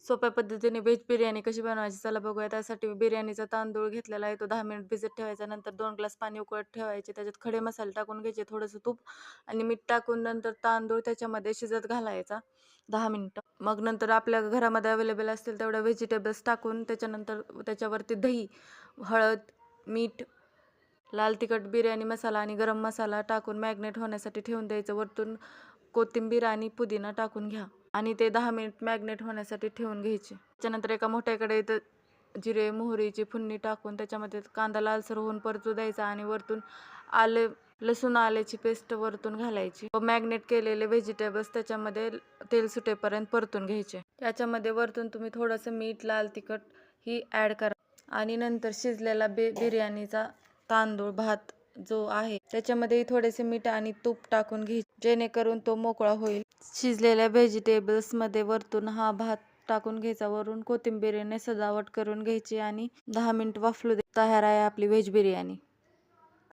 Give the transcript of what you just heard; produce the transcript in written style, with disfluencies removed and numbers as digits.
सोप्या पद्धतीने व्हेज बिर्याणी कशी बनवायची चला बघूया. त्यासाठी बिर्याणीचा तांदूळ घेतलेला आहे, तो 10 मिनिट भिजत ठेवायचा. नंतर 2 ग्लास पाणी उकळत ठेवायचे. त्याच्यात खडे मसाले टाकून घ्यायचे, थोडंसं तूप आणि मीठ टाकून नंतर तांदूळ त्याच्यामध्ये शिजत घालायचा 10 मिनिटं. मग नंतर आपल्या घरामध्ये अवेलेबल असतील तेवढ्या व्हेजिटेबल्स टाकून त्याच्यानंतर त्याच्यावरती दही, हळद, मीठ, लाल तिखट, बिर्याणी मसाला आणि गरम मसाला टाकून मॅग्नेट होण्यासाठी ठेवून द्यायचं. वरतून कोथिंबीर आणि पुदिना टाकून घ्या आणि ते 10 मिनिट मॅग्नेट होण्यासाठी ठेवून घ्यायचे. त्याच्यानंतर एका मोठ्या कढईत जिरे मोहरीची फोडणी टाकून त्याच्यामध्ये कांदा लालसर होऊन परतू द्यायचा आणि वरतून लसूण आल्याची पेस्ट वरतून घालायची. मॅग्नेट केलेले व्हेजिटेबल्स त्याच्यामध्ये तेल सुटेपर्यंत परतून घ्यायचे. त्याच्यामध्ये वरतून तुम्ही थोडंसं मीठ, लाल तिखट ही ॲड करा आणि नंतर शिजलेला बिर्याणीचा तांदूळ भात जो आहे त्याच्यामध्ये थोडेसे मीठ आणि तूप टाकून घ्यायचे, जेणेकरून तो मोकळा होईल. शिजलेल्या व्हेजिटेबल्स मध्ये वरतून हा भात टाकून घ्यायचा, वरून कोथिंबीरीने सजावट करून घ्यायची आणि 10 मिनिट वाफलू दे. तयार आहे आपली व्हेज बिर्याणी.